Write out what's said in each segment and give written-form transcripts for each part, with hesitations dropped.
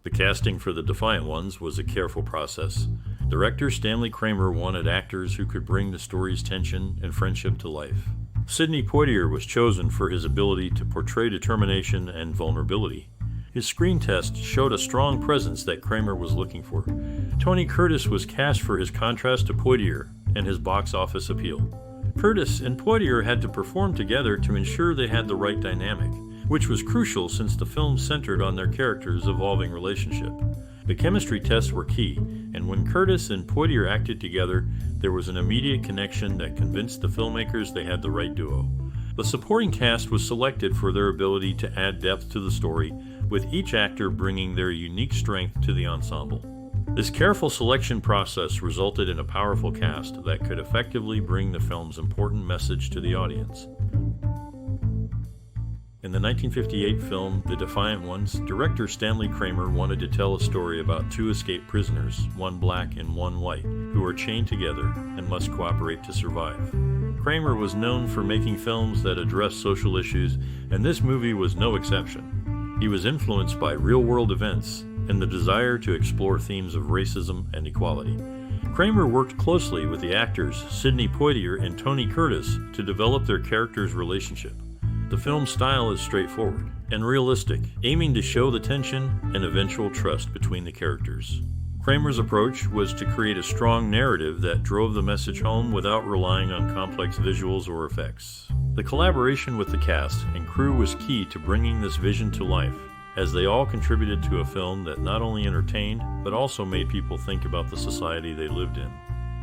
The casting for the Defiant Ones was a careful process. Director Stanley Kramer wanted actors who could bring the story's tension and friendship to life. Sidney Poitier was chosen for his ability to portray determination and vulnerability. His screen test showed a strong presence that Kramer was looking for. Tony Curtis was cast for his contrast to Poitier and his box office appeal. Curtis and Poitier had to perform together to ensure they had the right dynamic, which was crucial since the film centered on their characters' evolving relationship. The chemistry tests were key, and when Curtis and Poitier acted together, there was an immediate connection that convinced the filmmakers they had the right duo. The supporting cast was selected for their ability to add depth to the story, with each actor bringing their unique strength to the ensemble. This careful selection process resulted in a powerful cast that could effectively bring the film's important message to the audience. In the 1958 film, The Defiant Ones, director Stanley Kramer wanted to tell a story about two escaped prisoners, one black and one white, who are chained together and must cooperate to survive. Kramer was known for making films that address social issues, and this movie was no exception. He was influenced by real-world events and the desire to explore themes of racism and equality. Kramer worked closely with the actors Sidney Poitier and Tony Curtis to develop their characters' relationship. The film's style is straightforward and realistic, aiming to show the tension and eventual trust between the characters. Kramer's approach was to create a strong narrative that drove the message home without relying on complex visuals or effects. The collaboration with the cast and crew was key to bringing this vision to life, as they all contributed to a film that not only entertained, but also made people think about the society they lived in.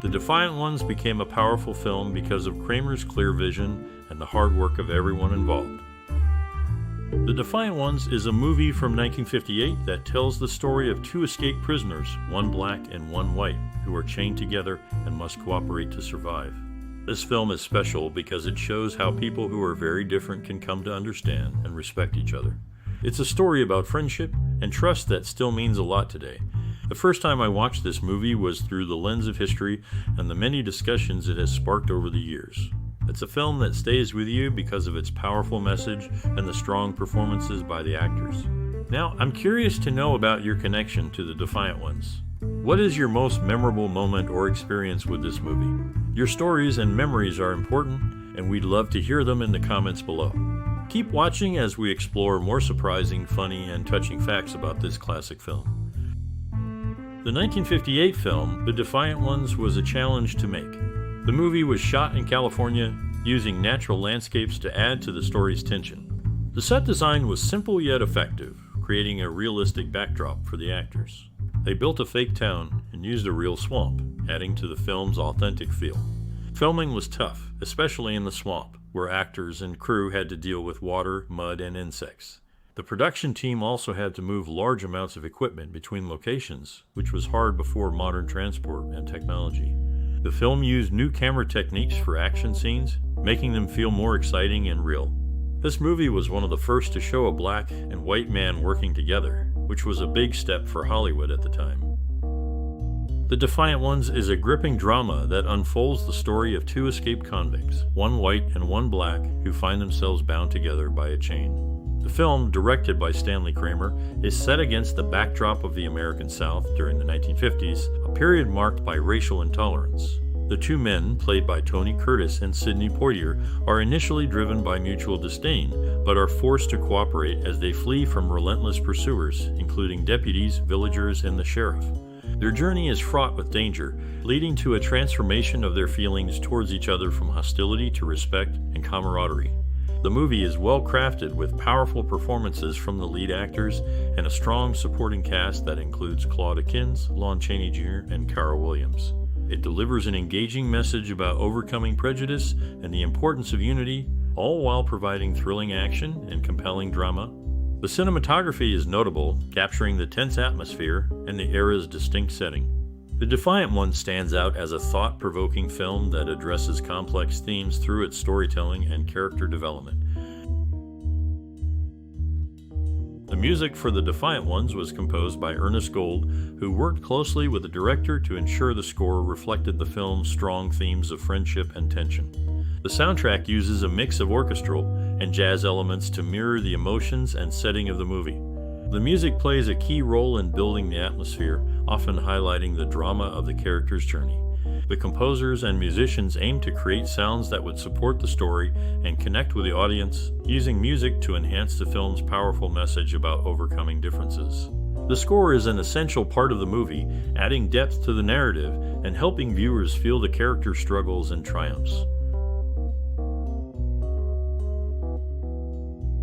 The Defiant Ones became a powerful film because of Kramer's clear vision and the hard work of everyone involved. The Defiant Ones is a movie from 1958 that tells the story of two escaped prisoners, one black and one white, who are chained together and must cooperate to survive. This film is special because it shows how people who are very different can come to understand and respect each other. It's a story about friendship and trust that still means a lot today. The first time I watched this movie was through the lens of history and the many discussions it has sparked over the years. It's a film that stays with you because of its powerful message and the strong performances by the actors. Now, I'm curious to know about your connection to the Defiant Ones. What is your most memorable moment or experience with this movie? Your stories and memories are important, and we'd love to hear them in the comments below. Keep watching as we explore more surprising, funny, and touching facts about this classic film. The 1958 film, The Defiant Ones, was a challenge to make. The movie was shot in California, using natural landscapes to add to the story's tension. The set design was simple yet effective, creating a realistic backdrop for the actors. They built a fake town and used a real swamp, adding to the film's authentic feel. Filming was tough, especially in the swamp, where actors and crew had to deal with water, mud, and insects. The production team also had to move large amounts of equipment between locations, which was hard before modern transport and technology. The film used new camera techniques for action scenes, making them feel more exciting and real. This movie was one of the first to show a black and white man working together, which was a big step for Hollywood at the time. The Defiant Ones is a gripping drama that unfolds the story of two escaped convicts, one white and one black, who find themselves bound together by a chain. The film, directed by Stanley Kramer, is set against the backdrop of the American South during the 1950s, a period marked by racial intolerance. The two men, played by Tony Curtis and Sidney Poitier, are initially driven by mutual disdain, but are forced to cooperate as they flee from relentless pursuers, including deputies, villagers, and the sheriff. Their journey is fraught with danger, leading to a transformation of their feelings towards each other from hostility to respect and camaraderie. The movie is well crafted with powerful performances from the lead actors and a strong supporting cast that includes Claude Akins, Lon Chaney Jr., and Cara Williams. It delivers an engaging message about overcoming prejudice and the importance of unity, all while providing thrilling action and compelling drama. The cinematography is notable, capturing the tense atmosphere and the era's distinct setting. The Defiant One stands out as a thought-provoking film that addresses complex themes through its storytelling and character development. The music for The Defiant Ones was composed by Ernest Gold, who worked closely with the director to ensure the score reflected the film's strong themes of friendship and tension. The soundtrack uses a mix of orchestral and jazz elements to mirror the emotions and setting of the movie. The music plays a key role in building the atmosphere, often highlighting the drama of the character's journey. The composers and musicians aim to create sounds that would support the story and connect with the audience, using music to enhance the film's powerful message about overcoming differences. The score is an essential part of the movie, adding depth to the narrative and helping viewers feel the character's struggles and triumphs.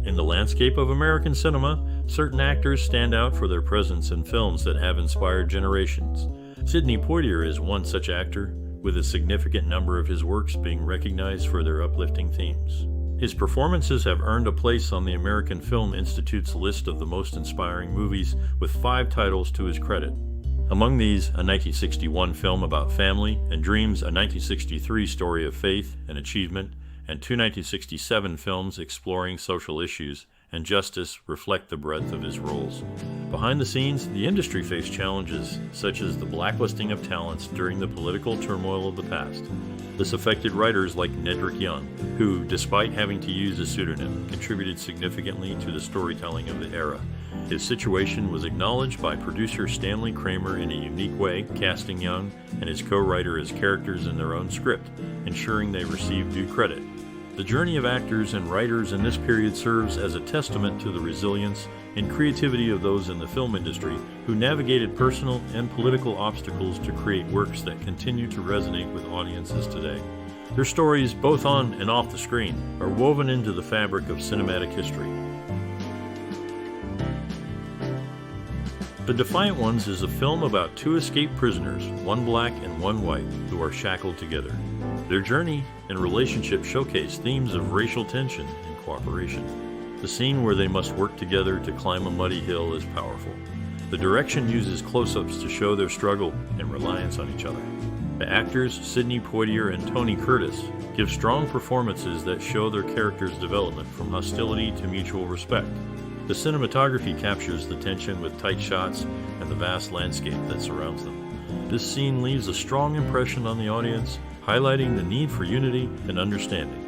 In the landscape of American cinema, certain actors stand out for their presence in films that have inspired generations. Sidney Poitier is one such actor, with a significant number of his works being recognized for their uplifting themes. His performances have earned a place on the American Film Institute's list of the most inspiring movies, with 5 titles to his credit. Among these, a 1961 film about family and dreams, a 1963 story of faith and achievement, and 2 1967 films exploring social issues and justice reflect the breadth of his roles. Behind the scenes, the industry faced challenges such as the blacklisting of talents during the political turmoil of the past. This affected writers like Nedrick, who, despite having to use a pseudonym, contributed significantly to the storytelling of the era. His situation was acknowledged by producer Stanley Kramer in a unique way, casting Young and his co-writer as characters in their own script, ensuring they received due credit. The journey of actors and writers in this period serves as a testament to the resilience and creativity of those in the film industry who navigated personal and political obstacles to create works that continue to resonate with audiences today. Their stories, both on and off the screen, are woven into the fabric of cinematic history. The Defiant Ones is a film about 2 escaped prisoners, one black and one white, who are shackled together. Their journey and relationship showcase themes of racial tension and cooperation. The scene where they must work together to climb a muddy hill is powerful. The direction uses close-ups to show their struggle and reliance on each other. The actors, Sidney Poitier and Tony Curtis, give strong performances that show their characters' development from hostility to mutual respect. The cinematography captures the tension with tight shots and the vast landscape that surrounds them. This scene leaves a strong impression on the audience, highlighting the need for unity and understanding.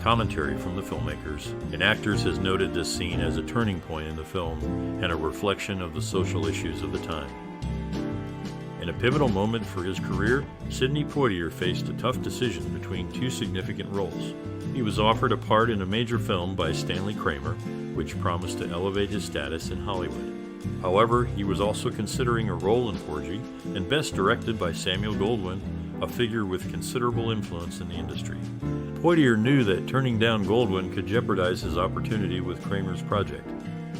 Commentary from the filmmakers and actors has noted this scene as a turning point in the film and a reflection of the social issues of the time. In a pivotal moment for his career, Sidney Poitier faced a tough decision between 2 significant roles. He was offered a part in a major film by Stanley Kramer, which promised to elevate his status in Hollywood. However, he was also considering a role in Poitier, and best directed by Samuel Goldwyn, a figure with considerable influence in the industry. Poitier knew that turning down Goldwyn could jeopardize his opportunity with Kramer's project.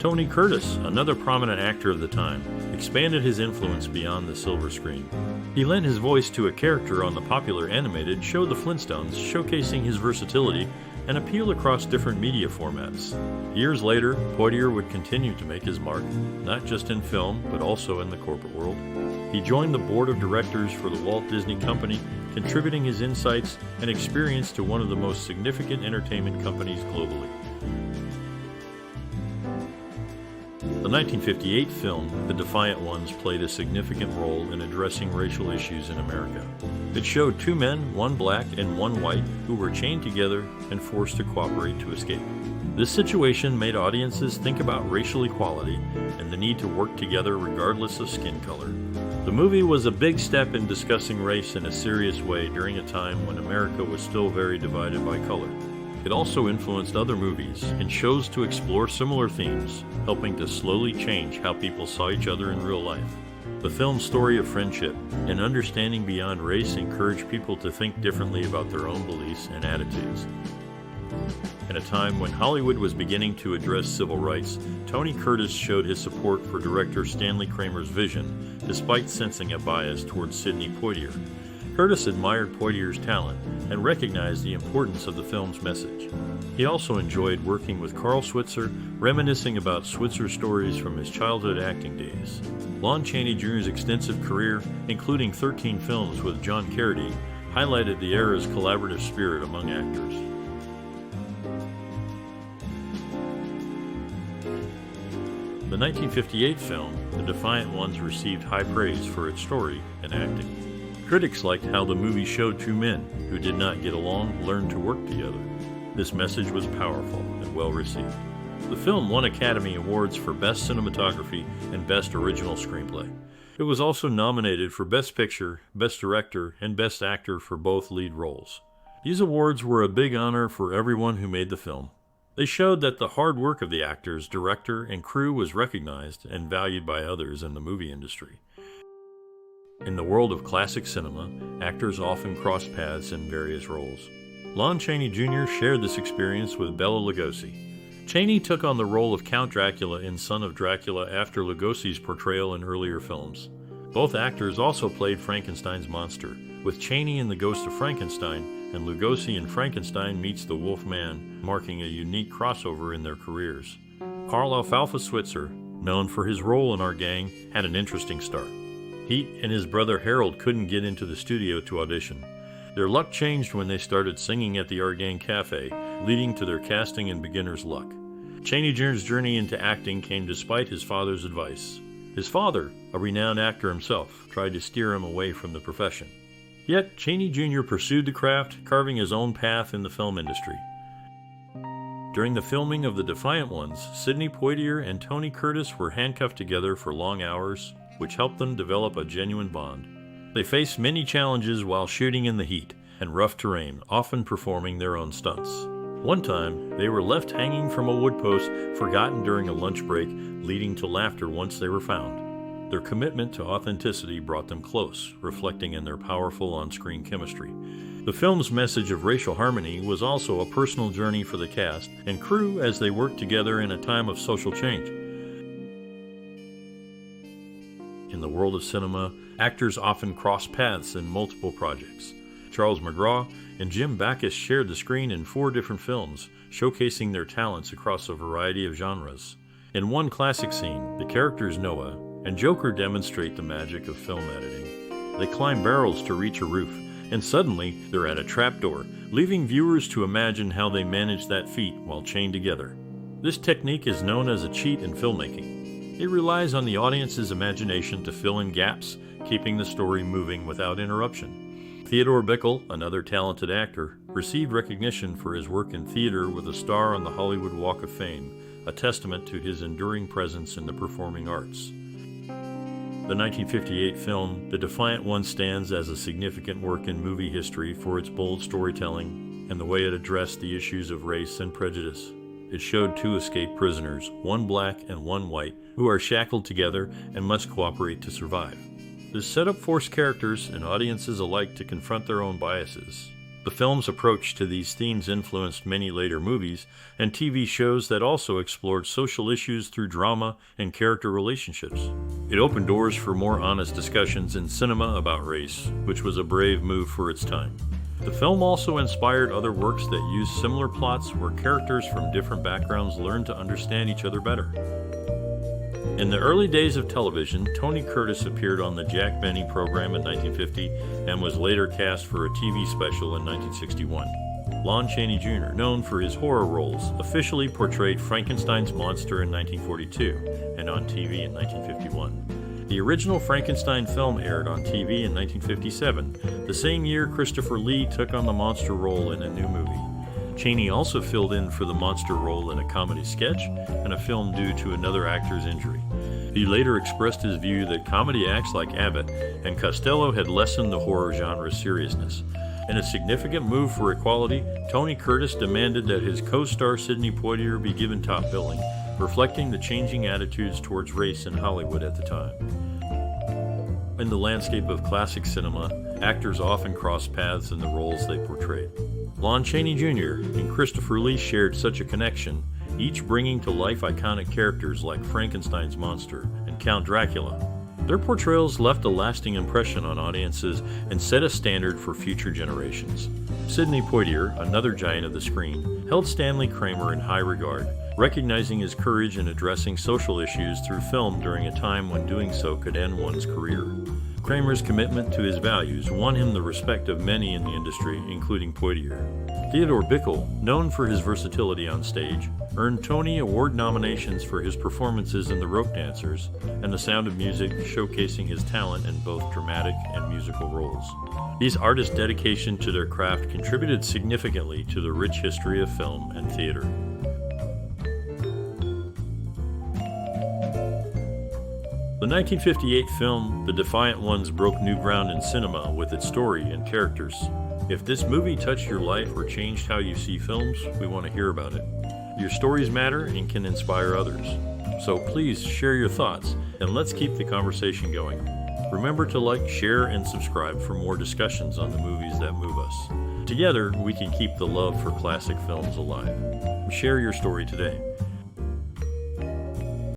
Tony Curtis, another prominent actor of the time, expanded his influence beyond the silver screen. He lent his voice to a character on the popular animated show The Flintstones, showcasing his versatility and appeal across different media formats. Years later, Poitier would continue to make his mark, not just in film, but also in the corporate world. He joined the board of directors for the Walt Disney Company, contributing his insights and experience to one of the most significant entertainment companies globally. The 1958 film, The Defiant Ones, played a significant role in addressing racial issues in America. It showed 2 men, one black and one white, who were chained together and forced to cooperate to escape. This situation made audiences think about racial equality and the need to work together regardless of skin color. The movie was a big step in discussing race in a serious way during a time when America was still very divided by color. It also influenced other movies and shows to explore similar themes, helping to slowly change how people saw each other in real life. The film's story of friendship and understanding beyond race encouraged people to think differently about their own beliefs and attitudes. In a time when Hollywood was beginning to address civil rights, Tony Curtis showed his support for director Stanley Kramer's vision, despite sensing a bias towards Sidney Poitier. Curtis admired Poitier's talent and recognized the importance of the film's message. He also enjoyed working with Carl Switzer, reminiscing about Switzer's stories from his childhood acting days. Lon Chaney Jr.'s extensive career, including 13 films with John Carradine, highlighted the era's collaborative spirit among actors. The 1958 film, The Defiant Ones, received high praise for its story and acting. Critics liked how the movie showed 2 men who did not get along learn to work together. This message was powerful and well received. The film won Academy Awards for Best Cinematography and Best Original Screenplay. It was also nominated for Best Picture, Best Director, and Best Actor for both lead roles. These awards were a big honor for everyone who made the film. They showed that the hard work of the actors, director, and crew was recognized and valued by others in the movie industry. In the world of classic cinema, actors often cross paths in various roles. Lon Chaney Jr. shared this experience with Bela Lugosi. Chaney took on the role of Count Dracula in Son of Dracula after Lugosi's portrayal in earlier films. Both actors also played Frankenstein's monster, with Chaney in The Ghost of Frankenstein and Lugosi in Frankenstein Meets the Wolf Man, marking a unique crossover in their careers. Carl Alfalfa Switzer, known for his role in Our Gang, had an interesting start. He and his brother Harold couldn't get into the studio to audition. Their luck changed when they started singing at the Our Gang Cafe, leading to their casting in beginner's luck. Chaney Jr.'s journey into acting came despite his father's advice. His father, a renowned actor himself, tried to steer him away from the profession. Yet, Chaney Jr. pursued the craft, carving his own path in the film industry. During the filming of The Defiant Ones, Sidney Poitier and Tony Curtis were handcuffed together for long hours, which helped them develop a genuine bond. They faced many challenges while shooting in the heat and rough terrain, often performing their own stunts. One time, they were left hanging from a wood post, forgotten during a lunch break, leading to laughter once they were found. Their commitment to authenticity brought them close, reflecting in their powerful on-screen chemistry. The film's message of racial harmony was also a personal journey for the cast and crew as they worked together in a time of social change. In the world of cinema, actors often cross paths in multiple projects. Charles McGraw and Jim Backus shared the screen in 4 different films, showcasing their talents across a variety of genres. In one classic scene, the characters Noah and Joker demonstrate the magic of film editing. They climb barrels to reach a roof, and suddenly they're at a trapdoor, leaving viewers to imagine how they managed that feat while chained together. This technique is known as a cheat in filmmaking. It relies on the audience's imagination to fill in gaps, keeping the story moving without interruption. Theodore Bikel, another talented actor, received recognition for his work in theater with a star on the Hollywood Walk of Fame, a testament to his enduring presence in the performing arts. The 1958 film, The Defiant One, stands as a significant work in movie history for its bold storytelling and the way it addressed the issues of race and prejudice. It showed 2 escaped prisoners, one black and one white, who are shackled together and must cooperate to survive. This setup forced characters and audiences alike to confront their own biases. The film's approach to these themes influenced many later movies and TV shows that also explored social issues through drama and character relationships. It opened doors for more honest discussions in cinema about race, which was a brave move for its time. The film also inspired other works that used similar plots where characters from different backgrounds learned to understand each other better. In the early days of television, Tony Curtis appeared on the Jack Benny program in 1950 and was later cast for a TV special in 1961. Lon Chaney Jr., known for his horror roles, officially portrayed Frankenstein's monster in 1942 and on TV in 1951. The original Frankenstein film aired on TV in 1957, the same year Christopher Lee took on the monster role in a new movie. Chaney also filled in for the monster role in a comedy sketch and a film due to another actor's injury. He later expressed his view that comedy acts like Abbott and Costello had lessened the horror genre's seriousness. In a significant move for equality, Tony Curtis demanded that his co-star Sidney Poitier be given top billing, reflecting the changing attitudes towards race in Hollywood at the time. In the landscape of classic cinema, actors often cross paths in the roles they portrayed. Lon Chaney Jr. and Christopher Lee shared such a connection, each bringing to life iconic characters like Frankenstein's monster and Count Dracula. Their portrayals left a lasting impression on audiences and set a standard for future generations. Sidney Poitier, another giant of the screen, held Stanley Kramer in high regard, recognizing his courage in addressing social issues through film during a time when doing so could end one's career. Kramer's commitment to his values won him the respect of many in the industry, including Poitier. Theodore Bikel, known for his versatility on stage, earned Tony Award nominations for his performances in The Rope Dancers and The Sound of Music, showcasing his talent in both dramatic and musical roles. These artists' dedication to their craft contributed significantly to the rich history of film and theater. The 1958 film The Defiant Ones broke new ground in cinema with its story and characters. If this movie touched your life or changed how you see films, we want to hear about it. Your stories matter and can inspire others. So please share your thoughts and let's keep the conversation going. Remember to like, share, and subscribe for more discussions on the movies that move us. Together, we can keep the love for classic films alive. Share your story today.